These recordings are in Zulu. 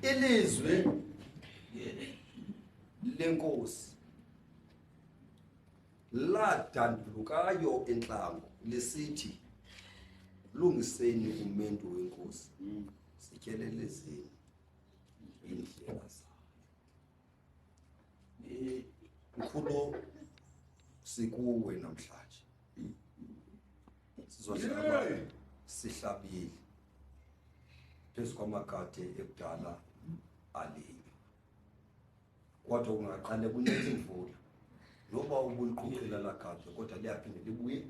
Ilizwi lenkosi ladandulukayo entlango lisithi lungiseni umendo wenkosi sityelelezeni indlela zayo. Mkhulu sikuwe namhlanje sizohlaba sihlabile phezu kwamakade ekudala alinywa, kodwa ungaqale kunethe imvula noba ubuliqhuqela lakade kodwa liyaphinde libuye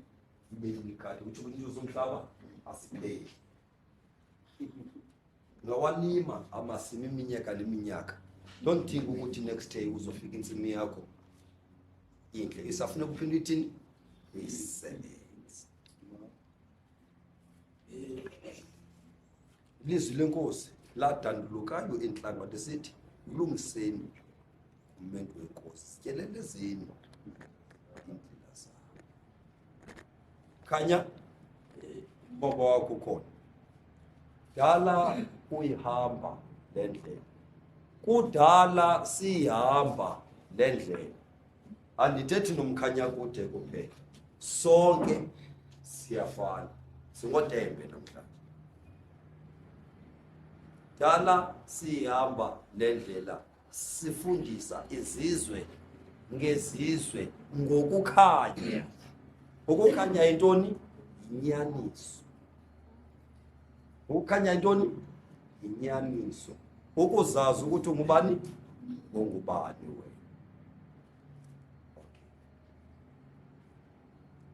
libe likade uthi ukuthi umhlaba asipheli. Ngawalima amasimi iminyaka neminyaka, don't think ukuthi next day uzofika insimi yakho inhle, isafuna kuphinde ithini isebenze. Ilizwi lenkosi ladandulukayo entlanga lisithi ulungiseni umendo wenkosi sityelelezeni indlela zayo. Khanya baba wakho khona dala uyihamba le ndlela, kudala sihamba le ndlela. Andithethi nomkhanya kude kuphela, sonke siyafana, singotembe namhlanje. Dala sihamba le ndlela sifundisa izizwe ngezizwe ngokukhanya. Ukukhanya intoni? Inyaniso. Ukukhanya intoni? Inyaniso. Ukuzazi ukuthi ungubani? Ungubani wena.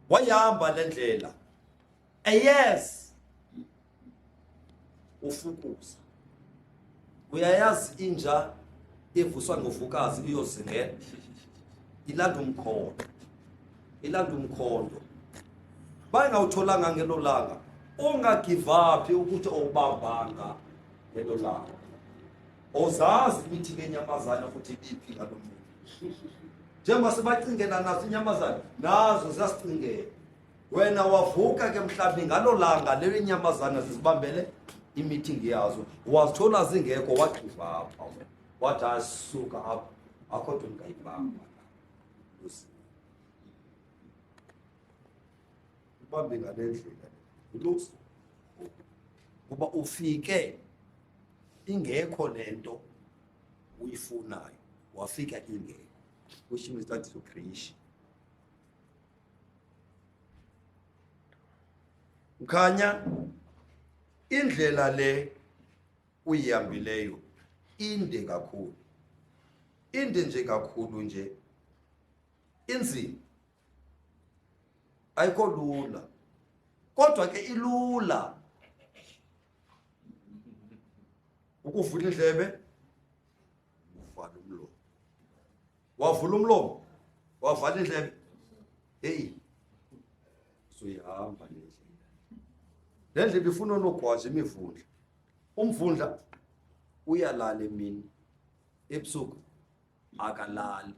Wayihamba le ndlela. Yes. Ufukuza. Uyayazi inja evuswa ngovukazi iyozingela ilanda umkhondo. Ilanda umkhondo. Bayingawutholanga ngelo langa, ungagive up ukuthi awubambanga ngelo langa. Ozazi imithi kenyamazana futhi ibiphi ngalomuntu. Njengoba sebacingela nazo inyamazana, nazo ziyasicingela. Wena wavuka ke mhlawumbe ngalo langa le nyamazana zizibambele i-meeting yazo, wazithola zingekho wagive up. Wathi asuka apha akho nto ngayibamba. Ubambe ngale ndlela ulosi kuba ufike ingekho lento uyifunayo, wafika ingekho, which means that is your creation. Ukhanya indlela le uyihambileyo inde kakhulu, inde nje kakhulu nje, inzima, ayikho lula, kodwa ke ilula. Ukuvula indlebe, uvala umlomo. Wavula umlomo, wavala indlebe, hey, suyahamba nje. Le ndlebe ifuna nogwaja imivundla. Umvundla uyalala emini, ebusuku akalali.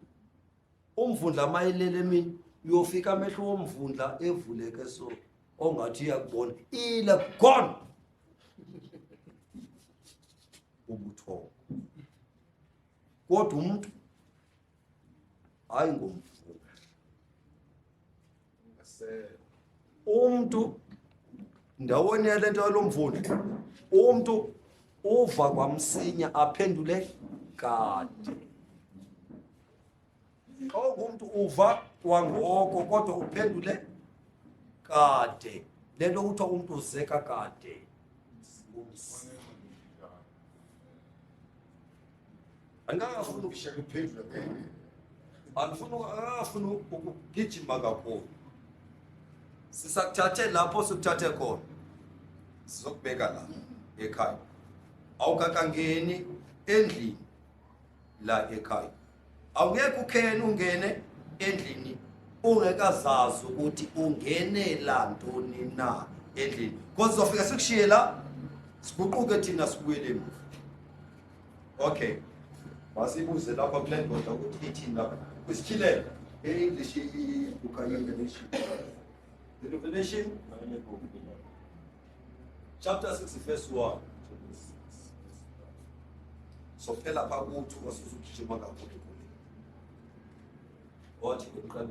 Umvundla mayilele emini uyofika amehlo womvundla evuleke so ongathi uyakubona ile gone ubuthongo. Kodwa umuntu hayi ngomvundla. Umuntu ndawoni yale nto yalomvundla, umuntu uva kwamsinya aphendule kade. Umuntu uva kwangoko kodwa uphendule kade. Lento ukuthi umuntu uzeka kade. Angafuna ukuphendula Angifuna ukugijima kakhulu. Sisakuthathe lapho sikuthathe khona. Sizokubeka la ekhaya. Awukakangeni endlini la ekhaya. Awungeke ukhene ungene endlini ungekazazi ukuthi ungene la ntoni na endlini. Because uzofika sikushiye la siguquke thina sibuyele emuva. Okay. Masibuze lapha kule ndoda ukuthi ithini lapha. Kwisikhilelo e-English Revelation. The Revelation chapter 6 verse 1. So phela pha kuthi wasuzugijima kakhulu. Wathi uqale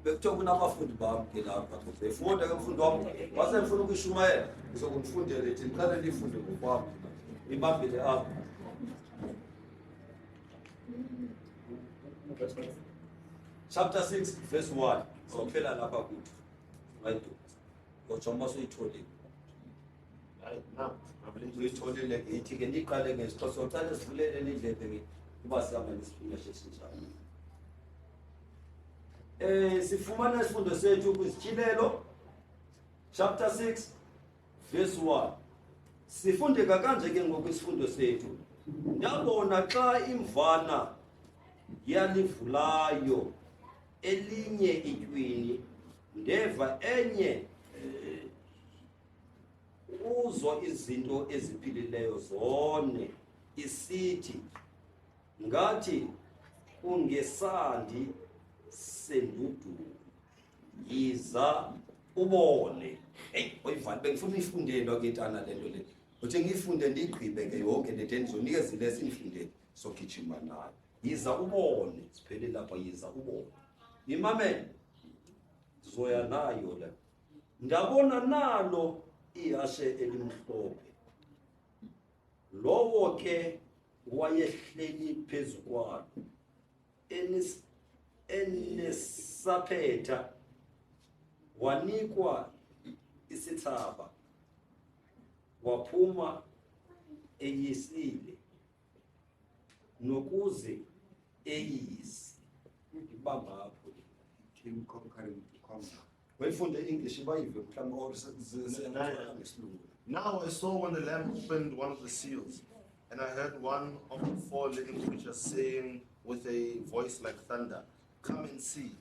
bekuthiwa kunabafundi bami ke lapha befunda ke mfundi wami wase ngifuna ukuyishumayela ngizokufundela ethi ngiqale lifunde ngokwami ibambile apha. Chapter 6 verse 1. So phela lapha kuthi right ngoba soyitholile uyitholile ithi ke niqale ngesixhosa uthanda sivulele indlebe ke kuba sihamba nesifunda sesinjalo. Sifumana isifundo sethu kwizityhilelo chapter 6 verse 1. Sifundeka kanje ke ngokwesifundo sethu. Ndabona xa imvana yalivulayo elinye itywini ndeva enye uzo izinto eziphilileyo zone isithi ngathi ungesandi sendudu yiza ubone. Hey oyivani bengifuna ifundelo ke ntana lento le uthi ngifunde ndigqibe ke yonke lento endizonikeza lesifundelo sogijima nayo yiza ubone siphele lapha yiza ubone imamene zoya nayo la ndabona nalo ihashe elimhlophe lowo ke wayehleli phezukwalo enesaphetha wanikwa isithaba waphuma eyisile nokuze eyisi ibamba apho King conquering to conquer. Wefunde English bayive mhlawumbe or ngesilungu. Now I saw when the Lamb opened one of the seals, and I heard one of the four living creatures saying with a voice like thunder, "Come and see."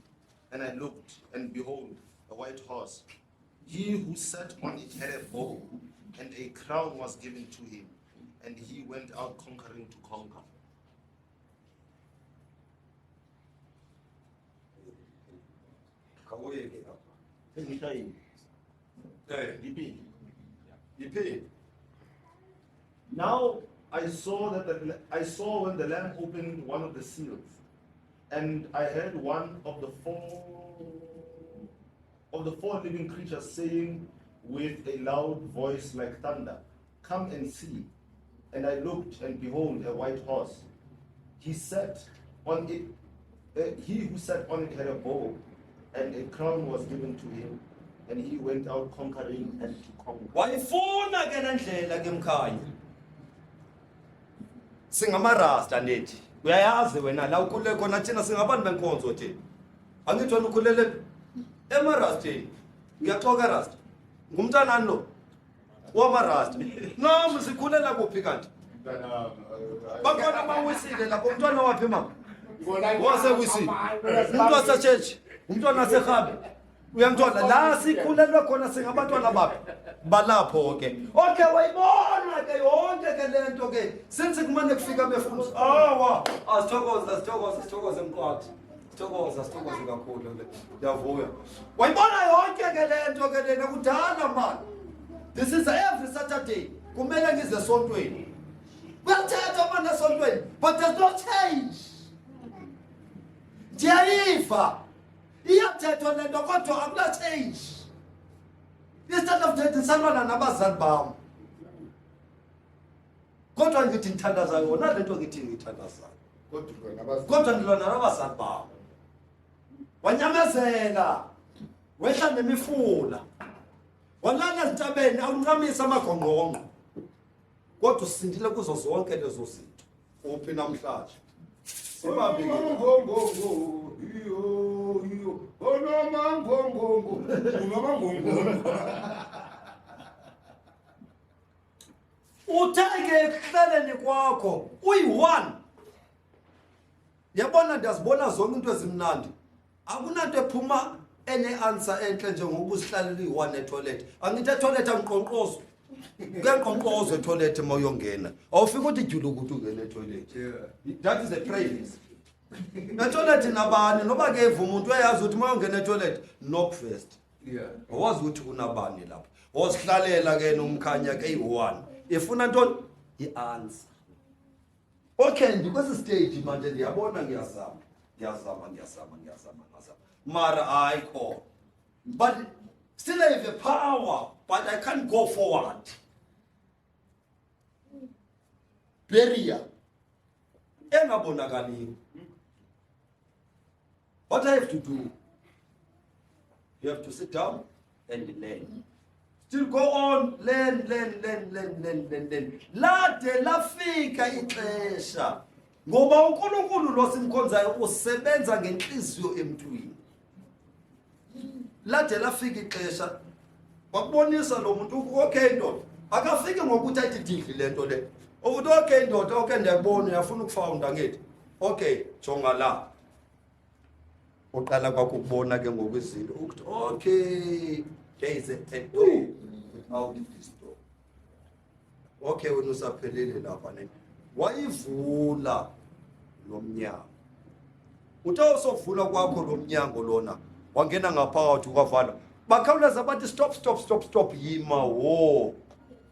And I looked, and behold, a white horse. He who sat on it had a bow, and a crown was given to him, and he went out conquering to conquer. Now I saw when the Lamb opened one of the seals, and I heard one of the four living creatures saying with a loud voice like thunder, "Come and see." And I looked, and behold, a white horse. He sat on it. He who sat on it had a bow, and a crown was given to him, and he went out conquering and to conquer. Wayifuna ke lendlela ke mkhanya. Singamarasta nethi. Uyayazi wena la ukhule khona thina singabantu benkonzo thina. Angithi wena ukhulele emarasteni. Ngiyaxoka rasta. Ngumntana lo. Wamarasta. Nami sikhulela kuphi kanti? Bakhona bawisile lapho umntwana waphi mama? Wasewisile. Umuntu wasechurch. Umntwana wasehabe uyamthola la sikhulelwe khona singabantwana baphi balapho ke. Okay wayibona ke yonke ke lento ke since kumane kufika befundisa asithokoze mqwathi sithokoze kakhulu le yavuya wayibona yonke ke lento ke lena kudala man. This is every Saturday kumele ngize esontweni kuyathetha manje esontweni but there's no change. Ndiyayifa iyathethwa lento kodwa akula change. Instead of thethisanwana nabazali bami kodwa ngithi ngithandaza yona lento ngithi ngithandaza kodwa ndilona nabazali bami wanyamezela wehla nemifula walala ezintabeni awuncamisa amagongqongqo kodwa usindile kuzo zonke lezo zinto uphi namhlanje Sibambe ke. Utheke ekuhlaleni kwakho uyi-1. Yabona ndiyazibona zonke into ezimnandi. Akunanto ephuma ene-answer enhle njengoba usihlalela uyi-1 etoilet. Angithi etoilet angiqonqozo. Kuyanqonqozo etoilet uma uyongena. Awufika uthi julu ukuthi ungena etoilet. That is a privacy. Etoilet nabani noba ke eva umuntu uyayazi ukuthi uma uyongena etoilet knock first. Awazi ukuthi kunabani lapha. Wosihlalela ke nomkhanya ke yi-1. Ifuna ntoni? I-answer. Okay, ndikwesi stage manje ndiyabona ngiyazama. Mara ayikho. But still I have a power, but I can't go forward. Barrier. Engabonakaliyo. What I have to do? You have to sit down and learn. Still go on, learn. Lade lafika ixesha. Ngoba uNkulunkulu lo simkhonzayo usebenza ngenhliziyo emntwini. Lade lafika ixesha. Wakubonisa lo muntu okay ndoda. Akafiki ngokuthi athi didli lento le. Uthi okay ndoda, okay ndiyabona uyafuna ukufounda ngithi. Okay, jonga la. Uqala kwakubona ke ngokwezinto ukuthi okay, there is a door out of this door. Okay, wena usaphelele lapha ne. Wayivula lo mnyango. Uthe usovula kwakho lo mnyango lona, wangena ngaphakathi ukavala. Bakhawuleza bathi stop yima wo.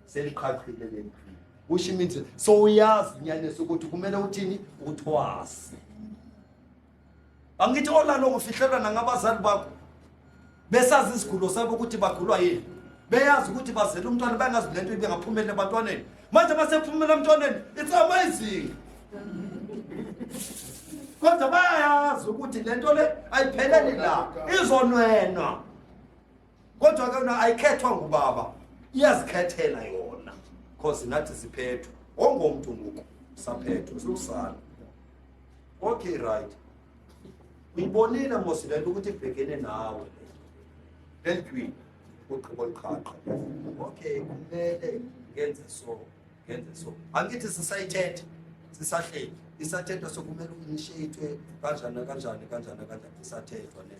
Seliqhaqhile le mpilo. Which means so uyazi nyanese ukuthi kumele uthini uthwasi. Angithi olalo ngofihlelwa nangabazali bakho. Besazi isigulo sabo ukuthi bagulwa yini. Beyazi ukuthi bazela umntwana bangazi lento ibengaphumeleli ebantwaneni. Manje basephumela emntwaneni. It's amazing. Kodwa bayazi ukuthi lento le ayipheleli la. Izonwenwa. Kodwa ke ayikhethwa ngubaba. Iyazikhethela yona. Because nathi siphethwe. Wonke umuntu ngoku saphethwe silusana. Okay, right. Uyibonile mos lento ukuthi ibhekene nawe. Lentwini uqhubeka iqhaqa. Okay, kumele ngenze so. Angithi sisayithethe. Sisahleli. Isathetha sokumele uinitiate kanjani isathethwa le.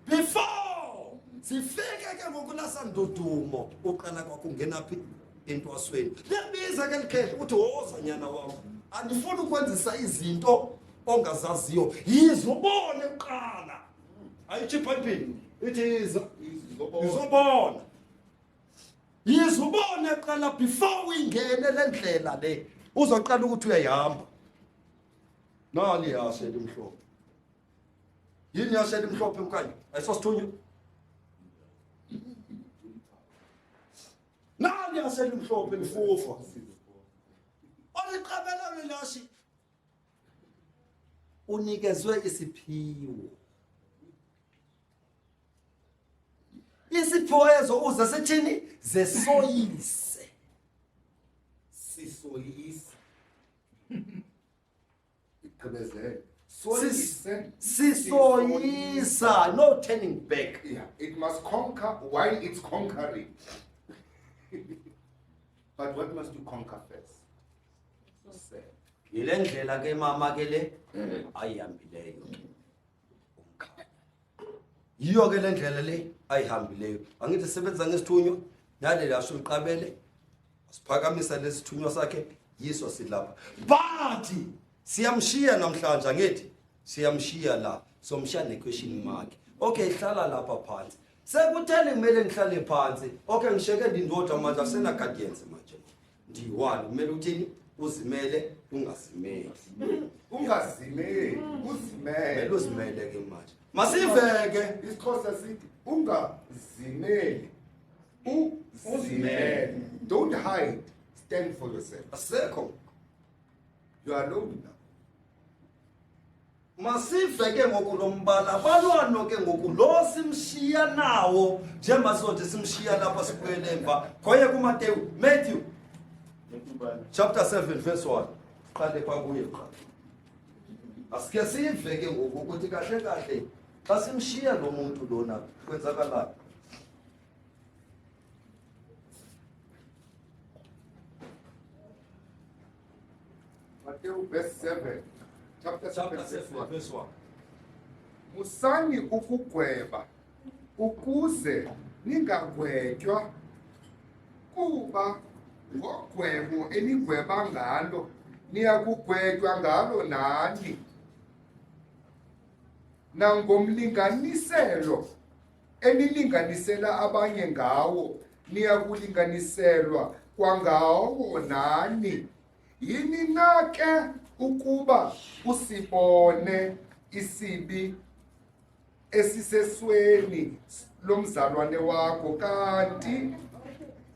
Before sifike ke ngokulasa ndodumo uqala kwakho ungena phi entwasweni. Lebiza ke likhehla ukuthi wozanyana wami. Andifuni ukwenzisa izinto ongazaziyo. Yizobone uqala. Ayithi eBhayibhelini ithi izobona. Yizobone uqala before uyingene lendlela le. Uzoqala ukuthi uyayihamba. Nali yashe elimhlophe. Yini yashe elimhlophe mkanye? Ayisosithunywa. Nali yashe elimhlophe lifufa. Oliqabela welashi. Unikezwe isiphiwo. Isiphiwo ezo uze sithini? Zesoyise. Sisoyise. Sisoyisa, no turning back. Yeah, it must conquer while it's conquering. But what must you conquer first? Yile ndlela ke mama ke le ayihambileyo. Umkhaya. Yiyo ke le ndlela le ayihambileyo. Angithi sebenza ngesithunywa nale lasho uqabele. Siphakamisa lesithunywa sakhe yiso silapha. But siyamshiya namhlanje angithi siyamshiya la somshiya nequestion mark. Okay, hlala lapha phansi. Sekuthele kumele ngihlale phansi. Okay, ngisheke ndindoda manje asena guardians manje. Ndiyi1 kumele uthini? Uzimele ungazimeli. Ungazimeli, uzimele. Uzimele ke manje. Masiveke isiXhosa sithi ungazimeli. Uzimele. Don't hide. Stand for yourself. asekho. You are alone now. Masiveke ngokulombala balwano ke ngokulo simshiya nawo njengoba sonke simshiya lapha sikwele emva khoye Matthew chapter 7 verse 1 qale kwakuye qala asike sive ke ngoku ukuthi kahle kahle xa simshiya lo muntu lona kwenzakalayo. Matthew verse 7. Chapter 7 Chapter verse 1. 7 verse 1. Musani ukugweba ukuze ningagwetywa kuba ngogwebo enigweba ngalo niyakugwetywa ngalo nani, nangomlinganiselo enilinganisela abanye ngawo niyakulinganiselwa kwangawo nani. Yini na ke ukuba usibone isibi esisesweni lomzalwane wakho kanti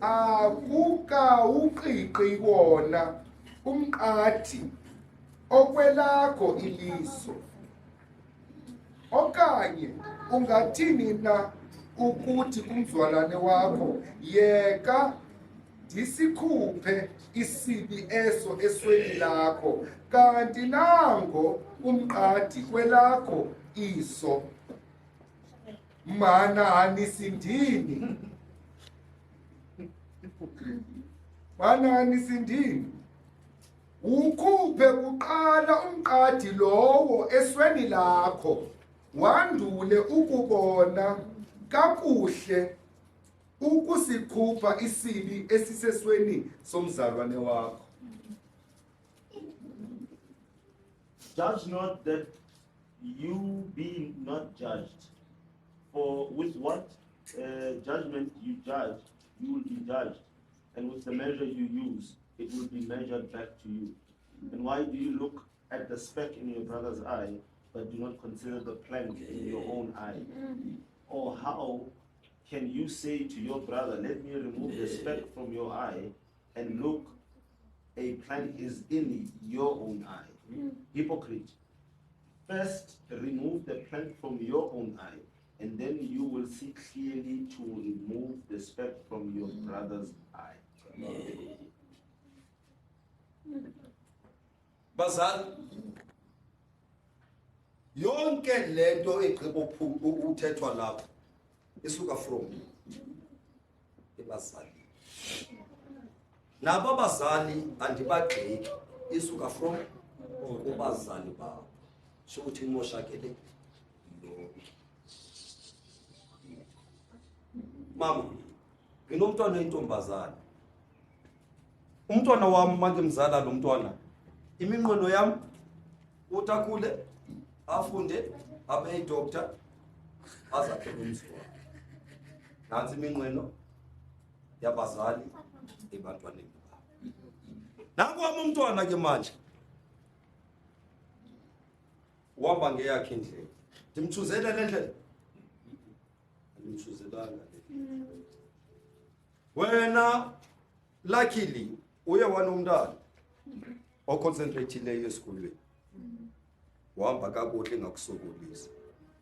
akukawuqiqi wona umqathi okwelakho iliso? Okanye ungathini na ukuthi kumzalwane wakho, yeka ndisikhuphe isibi eso esweni lakho, kanti nango umqadi kwelakho iso? Manani sindini? Manani sindini? Ukhuphe kuqala umqadi lowo esweni lakho, wandule ukubona kakuhle ukusikhupha isibi esisesweni somzalwane wakho. Judge not that you be not judged. For with what judgment you judge, you will be judged. And with the measure you use, it will be measured back to you. And why do you look at the speck in your brother's eye, but do not consider the plank in your own eye? Or how can you say to your brother, let me remove the speck from your eye, and look, a plank is in your own eye? Hypocrite. First, remove the plank from your own eye, and then you will see clearly to remove the speck from your brother's eye. Bazali, yonke lento egqiba ukuthethwa lapho isuka from ebazali. Nabo abazali andibagxeki, isuka from kubazali babo. Sho ukuthi imoshakele lo. Mama, nginomntwana oyintombazana. Umntwana wami manje mzala lo mntwana. Iminqweno yami utakhule afunde abe doctor azaphela umzwa. Nansi iminqweno yabazali ebantwaneni babo. Nanku wami umntwana ke manje uhamba ngeyakhe indlela. Ndimthuzele le ndlela. Ndimthuzelanga le. Wena luckily uye wanomntana oconcentrateile esikolweni. Uhamba kakuhle ngakusokolisa.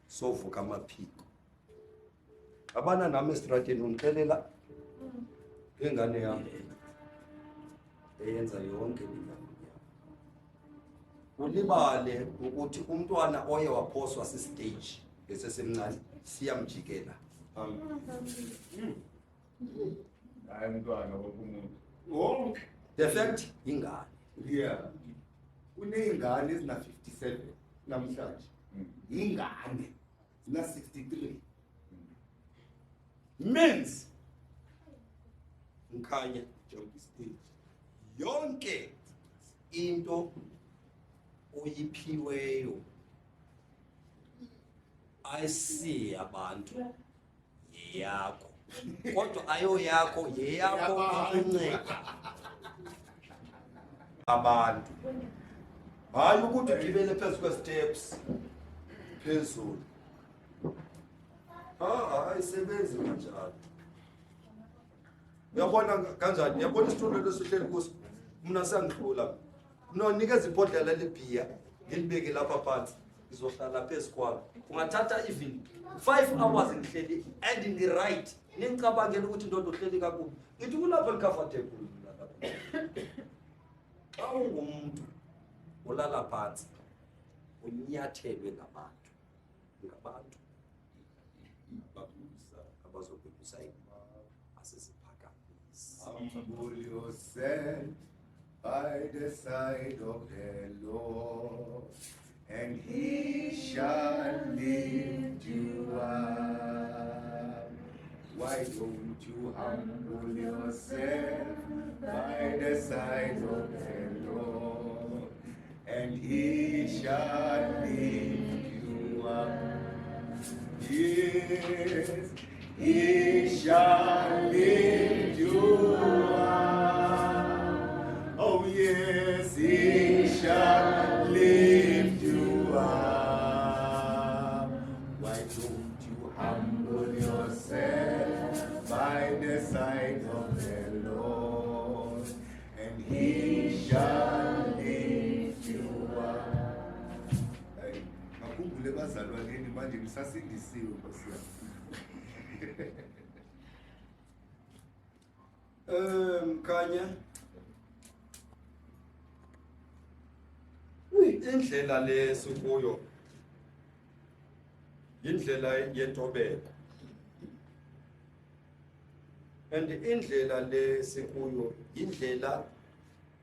Sovuka amaphiko. Abana nami estrateni ungixelela ngengane yami eyenza yonke into. Ulibale ukuthi umntwana oye waphoswa sistage esesemncane siyamjikela. Hayi mntwana wokumuntu. Wonke. The fact ingane. Yeah. Uneingane ezina 57 namhlanje. Ingane zina 63. Means ngikhanya jonke stage. Yonke into oyiphiweyo ayisi abantu yakho. Kodwa ayo yakho yeyakho inceka abantu. Hayi ukuthi ugibele phezu kwesteps phezulu. Ayisebenzi kanjalo. Uyabona kanjani? Uyabona isitulo lesihleli kuso. Mina sengidlula. No, nikeza ibhodlela lebhiya ngilibeke lapha phansi. Ngizohlala phezu kwalo. Ungathatha even 5 hours ngihleli and in the right. Ningicabangela ukuthi ndodo uhleli kakubi. Ngithi kulapha comfortable lapha. Awungumuntu olala phansi unyathelwe ngabantu abazobhekisa asesiphakamise. Humble yourself by the side of the Lord, and He shall lift you up. Why don't you humble yourself by the side of the Lord, and He shall lift you up. Yes, He shall lift you up. Oh yes, He shall lift you up. Why don't you humble yourself by the side of the Lord, and He shall lift you up. Makhumbule bazalwaneni manje nisasindisiwe Nkosi yami. Mkhanya, indlela lesikuyo indlela yentobeko, and indlela lesikuyo indlela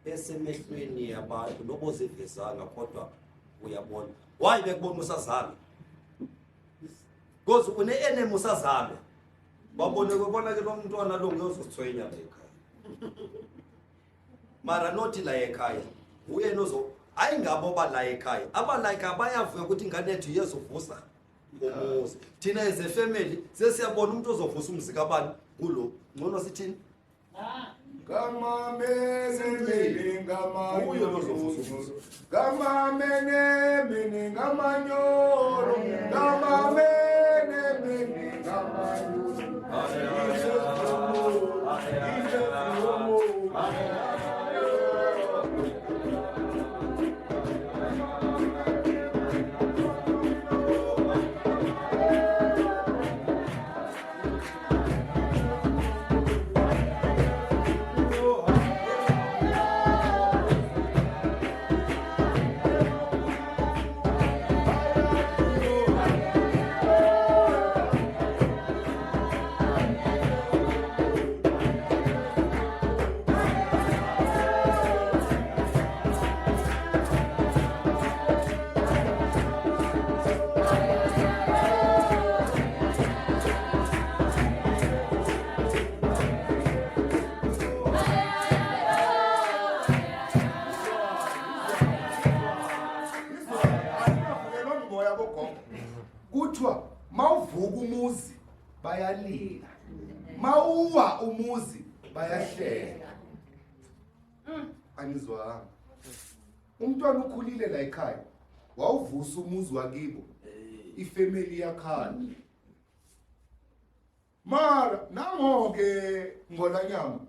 esemehlweni yabantu nobozivezanga kodwa uyabona. Why bekubona usazana? Because une-enemy usazana. Babone kubona ke lo mntwana lo ngiyozithwenya la ekhaya. Mara nothi la ekhaya uyena hayi ngabo bala ekhaya. Abala ekhaya bayavuka ukuthi ingane yethu iyezovusa umuzi. Thina as a family sesiyabona umuntu ozovusa umzi kabani kulo. Ngcono sithini? Kama mene kama mene ngamanyoro, kama mene ngamanyoro. Kuthiwa mawuvuka umuzi bayalila, mawuwa umuzi bayahleka. Anizwanga. Umntwana ukhulile la ekhaya wawuvusa umuzi wakibo, ifamily yakhala. Mara nangoke ngolanyama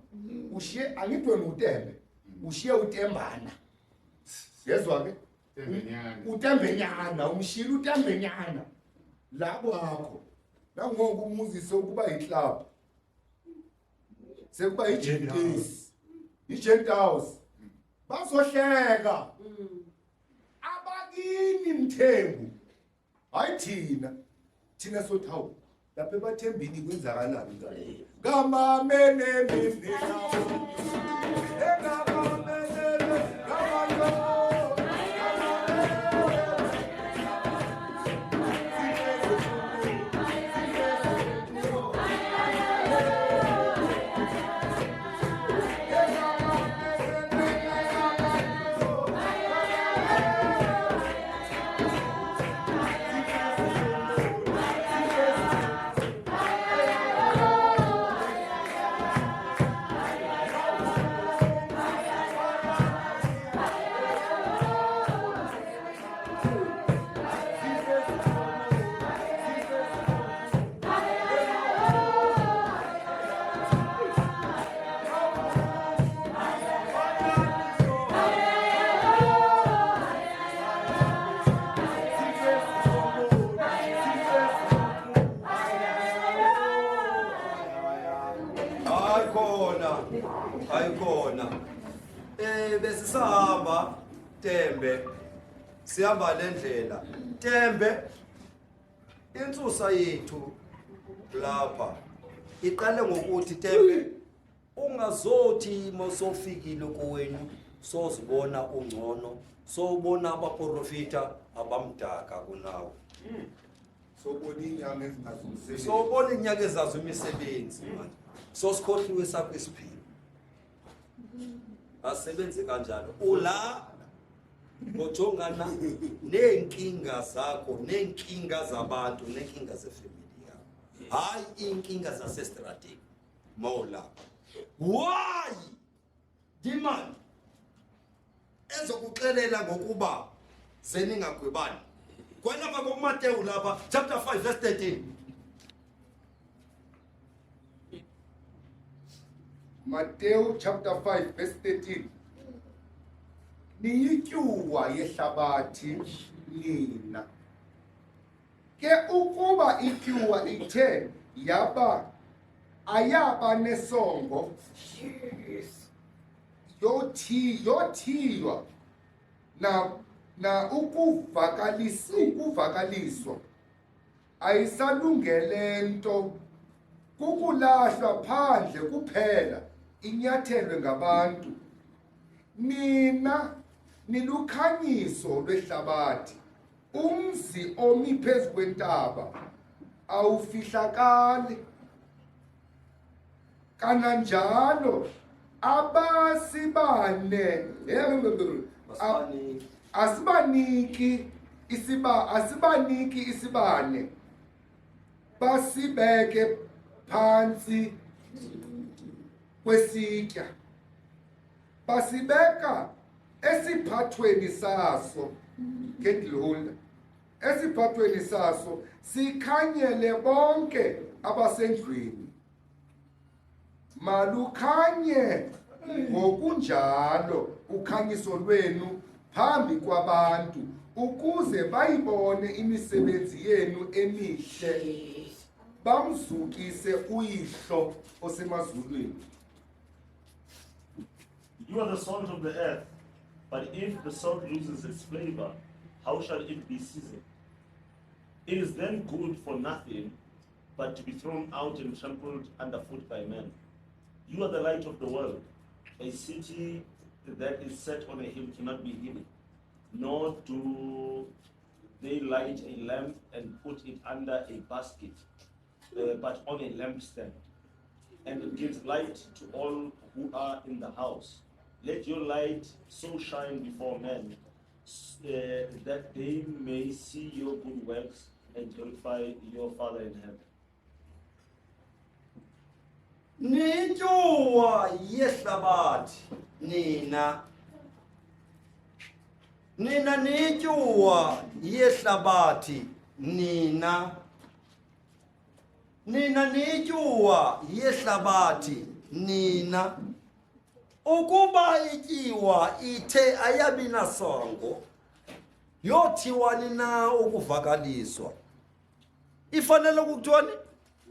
ushiye angitwe uTembe, ushiye uTembana. Yezwa ke? Utembenyana, umshila utembenyana. Labo wakho nangoku umuzi sokuba iclub, sekuba i-gent house bazohleka abakini Mthembu, hayi thina sothi hawu lapha ebathembini kwenzakalani ngale kama mene Ayikona. Besisahamba Tembe sihamba le ndlela Tembe intsusa yethu lapha iqale ngokuthi Tembe ungazothi mosofikile kuwenu sozibona ungcono sobona abaprofita abamdaka kunawo sobona inyanga ezingazumsebenzi sobona inyanga ezazo imisebenzi manje sosikhohliwe sakho isiphilo asebenze kanjalo ula ngojongana nenkinga zakho nenkinga zabantu nenkinga zefamily yakho hayi inkinga zasestrategi mola why demand ezokuxelela ngokuba seningagwebani kwelapha koMateyu lapha chapter 5 verse 13 Matthew chapter 5 verse 13 niyityuwa yehlabathi nina ke ukuba ityuwa ithe ayaba nesongo yothiywa na ukuvakaliswa ayisalungele nto kukulahlwa phandle kuphela inyathelwe ngabantu nina nilukhanyiso lwehlabathi umzi omi phezu kwentaba awufihlakali kananjalo asibaniki isibane basibeke phansi kwesitya basibeka esiphathweni saso ngendlula esiphathweni saso sikhanyele bonke abasendlwini malukhanye ngokunjalo ukhanyiso lwenu phambi kwabantu ukuze bayibone imisebenzi yenu emihle bamzukise uYihlo osemazulwini. You are the salt of the earth, but if the salt loses its flavor, how shall it be seasoned? It is then good for nothing but to be thrown out and trampled underfoot by men. You are the light of the world. A city that is set on a hill cannot be hidden, nor do they light a lamp and put it under a basket, but on a lampstand, and it gives light to all who are in the house. Let your light so shine before men, that they may see your good works and glorify your Father in heaven. Nityuwa yehlabathi nina nityuwa yehlabathi nina nityuwa yehlabathi nina ukuba ityiwa ithe ayabi nasongo yothiwani na ukuvakaliswa ifanele ukuthiwani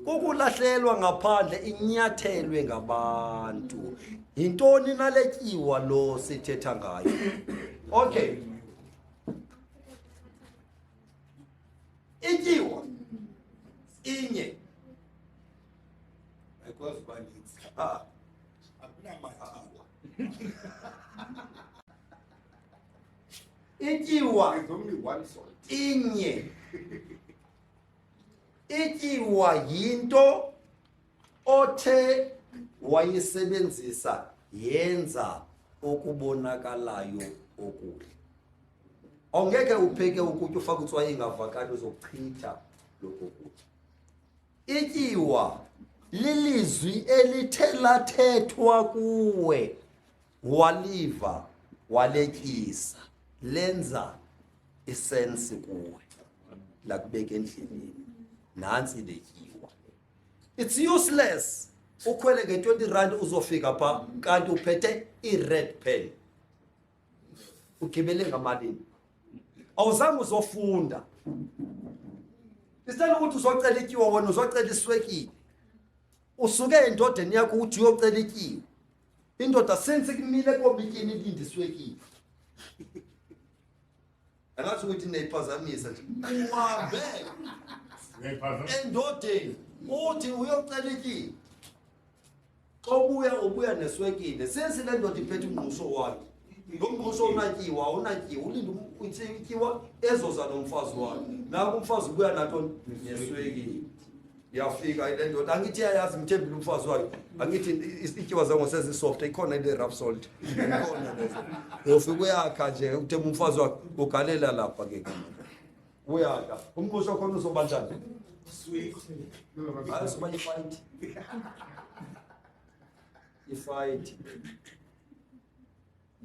ukulahlelwa ngaphandle inyathelwe ngabantu yintoni naletyiwa lo sithetha ngayo okay ityiwa inye Ayikwazi banitsi. ah Akunamatyiwa. ityiwa There's only one salt. inye ityiwa yinto othe wayisebenzisa yenza okubonakalayo okuhle awungeke upheke ukutya ufake utswayi ingavakali uzochitha lokho kutya ityiwa lilizwi elithe lathethwa kuwe waliva waletyisa lenza isensi kuwe lakubeka endleleni nansi letyiwa it's useless ukhwele nge-20 rand uzofika pha kanti uphethe i-red pen ugibele ngamalini awuzange uzofunda isitela ukuthi uzocela ityiwa wena uzocela iswekile usuke endodeni yakho uthi uyocela ityiwa indoda sense kumile kobityini ilinde iswekile angathi ukuthi neyiphazamisa nje uhambe endodeni uthi uyocela ityiwa xa ubuya neswekile sensi le ndoda iphethe umngqusho wayo lo mngqusho unatyiwa ulinde ityiwa ezoza nomfazi wayo nako umfazi ubuya nato neswekile yafika ile ndoda angithi yayazi mthembile umfazi wayo angithi ityiwa zango sezisoft ikhona ile rough salt ikhona lezo ufika uyakha nje uthemba umfazi wakhe ugalela lapha ke uyakha umngqusho khona uzobanjani Sweet. hayi soba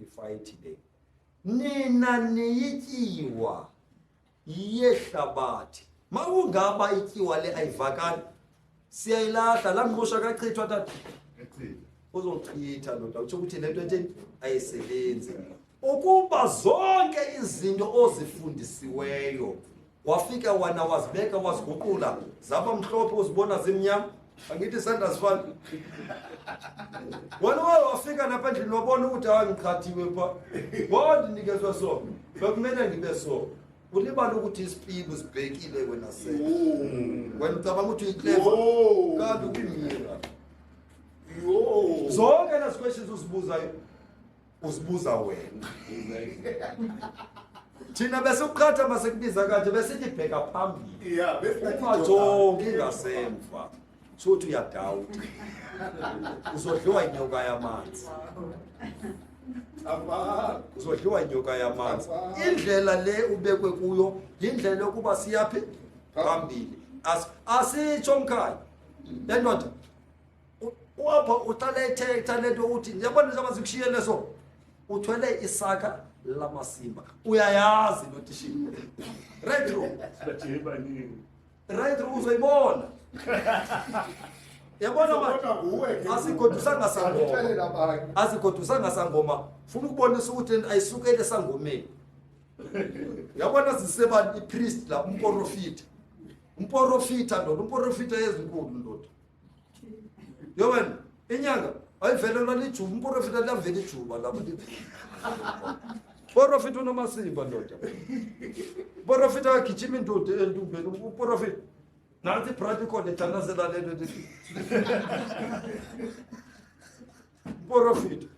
ifight le nina niyityiwa yehlabathi mawungaba ityiwa le ayivakali siyayilahla la mngqusho akachithwa tata uzochitha ndoda utsho ukuthi lento etheni ayisebenzi ukuba zonke izinto ozifundisiweyo wafika wana wazibeka waziguqula zaba mhlophe uzibona zimnyama angithi isandla sifana wena wafika lapha endlini wabona ukuthi awangiqhathiwe pha wandinikezwa so bekumele ngibe so ulibala ukuthi isipibu sibhekile wena sele wena ucabanga ukuthi uyiclever kanti ukuyimira zonke lezi questions uzibuza wena thina bese uqhatha mase kubiza kanje besithi bheka phambili Yeah, bese ungajongi ngasemva sothi uyadawuta uzodliwa inyoka yamanzi uzodliwa inyoka yamanzi indlela le ubekwe kuyo indlela yokuba siyaphi phambili asitsho mkhaya le ndoda wapha utalete talento uthi yabona njengoba zikushiyele so uthwele isaka lamasimba uyayazi lo tishini retro uzoyibona yabona manje asigodusanga sangoma funa ukubonisa ukuthi ayisukele sangomeni yabona ziseba ipriest la umporofita ndoda umporofita yezinkulu ndoda yobona inyanga ayivelelwa lijuba umporofita lavela ijuba lapho porofita unamasimba ndoda porofita agijima indoda entumbeni uporofita nathi practical ethandazela lento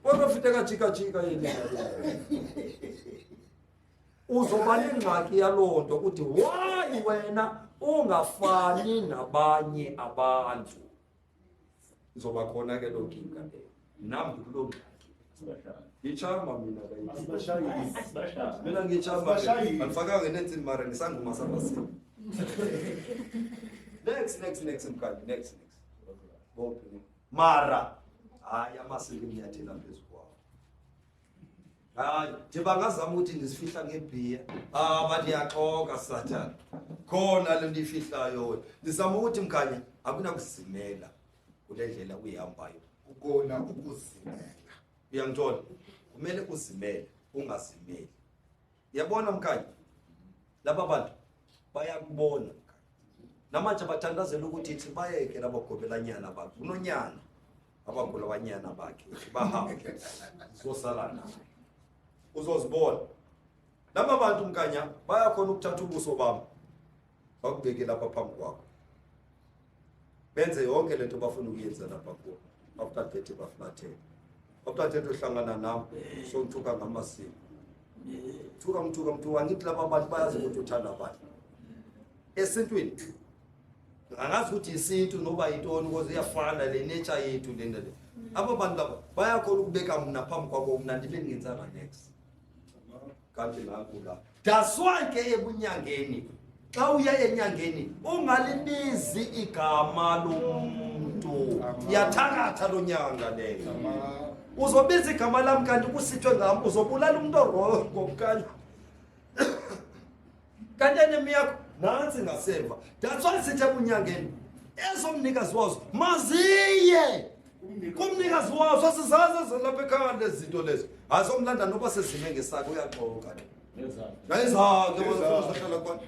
porofita kajika yena uzoba nengxaki yaloo nto ukuthi why wena ungafani nabanye abantu izoba khona ke lo nkinga le nami kulo ngitshama mina ngitshama alifakanga nensini mara ngisangoma sabasini next mkhathi next bophi mara hayi amasiko ngiyathela phezu kwawo hayi nje bangazama ukuthi ndisifihla ngebhiya bathi yaxoka sathana khona le nto ifihlayo wena ndizama ukuthi mkhanya akunakusimela kule ndlela uyihambayo ukona ukuzimela uyangithola kumele uzimele ungazimeli yabona mkhanya laba bantu bayakubona namanje bathandazela ukuthi ithi bayeke labagobelanyana bakhe unonyana abagolabanyana bakhe bahambe uzosala naye uzozibona laba bantu mkanya bayakhona ukuthatha ubuso bami bakubeke lapha phambi kwakho benze yonke lento bafuna ukuyenza lapha kuwo after 30 baflathela after 30 uhlangana nami so ngithuka ngamasiko thuka ngithi laba bantu bayazi ukuthi uthanda abantu esintwini angazi ukuthi isintu noba yintoni because iyafana le nature yethu lento le aba bantu laba bayakhona ukubeka mina phambi kwabo mina ndibe ngenzana next kanti ngakula daswake ebunyangeni xa uya enyangeni ungalibizi igama lomuntu yathakatha lo nyanga leyo uzobiza igama lami kanti kusithwe ngami uzobulala umuntu orongo mkanye kanti enemiya nansi ngasemva that's why sithi ebunyangeni ezomnikazi wazo maziye kumnikazi wazo asizazi lapha ekhaya lezi zinto lezo azomlanda noba sezime ngesaka uyaxoka ngayizake bazohlala khona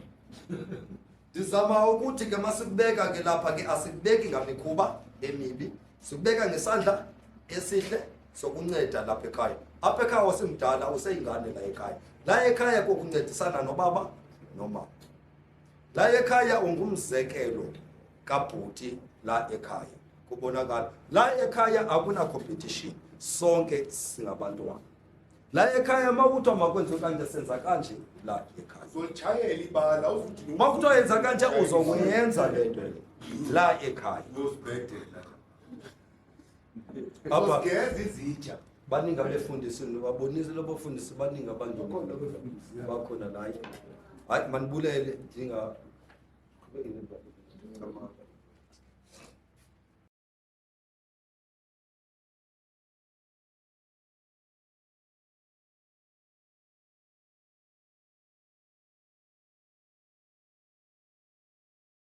ndizama ukuthi ke masikubeka ke lapha ke asikubeki ngamikhuba emibi sikubeka ngesandla esihle sokunceda lapha ekhaya apha ekhaya wasemdala useyingane la ekhaya. La ekhaya kokuncedisana nobaba nomama. La ekhaya ungumzekelo kabhuti la ekhaya. Kubonakala la ekhaya akuna competition, sonke singabantwana. La ekhaya mawuthi makwenze kanje senza kanje la ekhaya. Uzolitshayela ibala uzuthi Makuthiwa yenza kanje uzokuyenza lento la ekhaya. uzobhedela. Apha Uzogeza izitsha. baningi abefundisi babonise lobafundisi baningi abantu Bakhona abefundisi, ya. bakhona la. Hayi manibulele ndinga